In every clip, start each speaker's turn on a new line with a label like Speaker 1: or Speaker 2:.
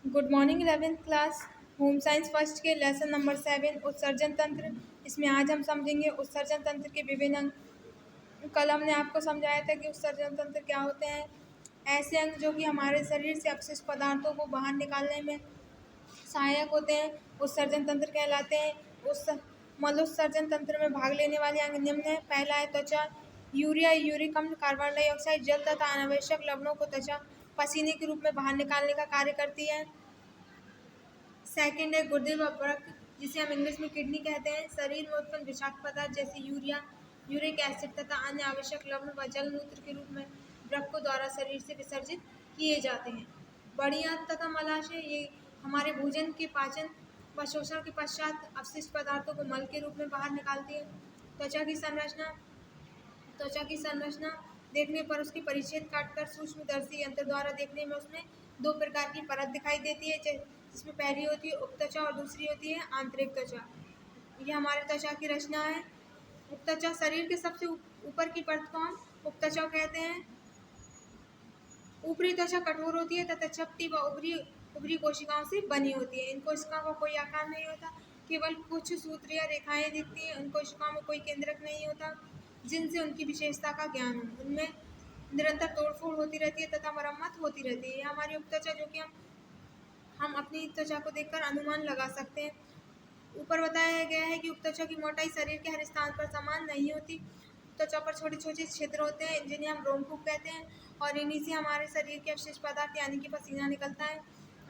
Speaker 1: Good morning 11th class. Home science first के lesson number 7 उत्सर्जन तंत्र। इसमें आज हम समझेंगे उत्सर्जन तंत्र के विभिन्न अंग। कल हमने आपको समझाया था कि उत्सर्जन तंत्र क्या होते हैं। ऐसे अंग जो कि हमारे शरीर से अपशिष्ट पदार्थों को बाहर निकालने में सहायक होते हैं उत्सर्जन तंत्र कहलाते हैं। उस मलोत्सर्जन तंत्र में भाग लेने वाले अंग निम्न है। पहला है त्वचा। यूरिया, यूरिक अम्ल, कार्बन डाइऑक्साइड, जल तथा अनावश्यक लवणों को त्वचा पसीने के रूप में बाहर निकालने का कार्य करती है। सेकंड है गुर्दे व वृक्क, जिसे हम इंग्लिश में किडनी कहते हैं। शरीर में उत्पन्न विषाक्त पदार्थ जैसे यूरिया, यूरिक एसिड तथा अन्य आवश्यक लवण व जल मूत्र के रूप में वृक्कों द्वारा शरीर से विसर्जित किए जाते हैं। बड़ी आंत तथा मलाशय, ये हमारे भोजन के पाचन व शोषण के पश्चात अपशिष्ट पदार्थों को मल के रूप में बाहर निकालती है। त्वचा की संरचना। त्वचा की संरचना देखने पर उसकी परिच्छेद काटकर सूक्ष्मदर्शी यंत्र द्वारा देखने में उसमें दो प्रकार की परत दिखाई देती है, जिसमें पहली होती है उपत्वचा और दूसरी होती है आंतरिक त्वचा। ये हमारे त्वचा की रचना है। उपत्वचा, शरीर के सबसे ऊपर की परत को हम उपत्वचा कहते हैं। ऊपरी त्वचा कठोर होती है तथा चपटी व उभरी कोशिकाओं से बनी होती है। इन कोशिकाओं का कोई आकार नहीं होता, केवल कुछ सूत्र या रेखाएं दिखती हैं। उन कोशिकाओं में कोई केंद्रक नहीं होता जिनसे उनकी विशेषता का ज्ञान हो। उनमें निरंतर तोड़फोड़ होती रहती है तथा मरम्मत होती रहती है। हमारी उपत्वचा जो कि हम अपनी त्वचा को देखकर अनुमान लगा सकते हैं। ऊपर बताया गया है कि उपत्वचा की मोटाई शरीर के हर स्थान पर समान नहीं होती। त्वचा पर छोटे छोटे छिद्र होते हैं जिन्हें हम रोमकूप कहते हैं, और इन्हीं से हमारे शरीर के अवशिष्ट पदार्थ यानी कि पसीना निकलता है।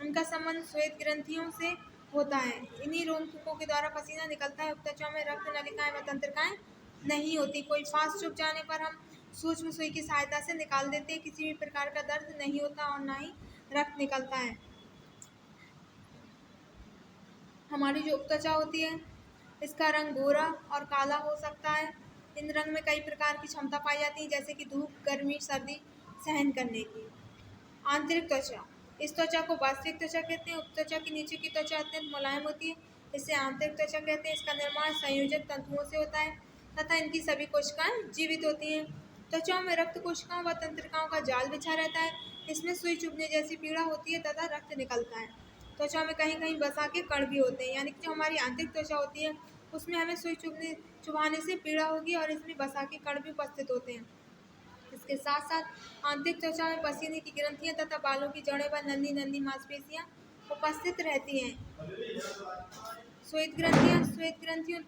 Speaker 1: उनका संबंध श्वेत ग्रंथियों से होता है। इन्हीं रोमकूपों के द्वारा पसीना निकलता है। उपत्वचा में रक्त नलिकाएं व तंत्रिकाएं नहीं होती। कोई फांस चुभ जाने पर हम सूक्ष्म सुई की सहायता से निकाल देते हैं। किसी भी प्रकार का दर्द नहीं होता और ना ही रक्त निकलता है। हमारी जो उपत्वचा होती है इसका रंग गोरा और काला हो सकता है। इन रंग में कई प्रकार की क्षमता पाई जाती है, जैसे कि धूप, गर्मी, सर्दी सहन करने की। आंतरिक त्वचा। इस त्वचा को वास्तविक त्वचा कहते हैं। उपत्वचा के नीचे की त्वचा अत्यंत मुलायम होती है, इसे आंतरिक त्वचा कहते हैं। इसका निर्माण संयोजक तंतुओं से होता है तथा इनकी सभी कोशिकाएं जीवित होती हैं। त्वचा में रक्त कोशिकाओं व तंत्रिकाओं का जाल बिछा रहता है। इसमें सुई चुभने जैसी पीड़ा होती है तथा रक्त निकलता है। त्वचा में कहीं कहीं वसा के कण भी होते हैं, यानी कि जो हमारी आंतरिक त्वचा होती है उसमें हमें सुई चुभाने से पीड़ा होगी और इसमें वसा के कण भी उपस्थित होते हैं। इसके साथ साथ आंतरिक त्वचा में पसीने की ग्रंथियां तथा बालों की जड़ें व नन्ही नन्ही मांसपेशियां उपस्थित रहती हैं। श्वेत ग्रंथियों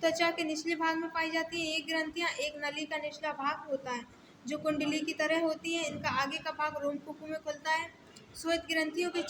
Speaker 1: त्वचा के निचले भाग में पाई जाती है। ये ग्रंथियां एक नली का निचला भाग होता है जो कुंडली की तरह होती है। इनका आगे का भाग रोमकूपों में खुलता है। श्वेत ग्रंथियों के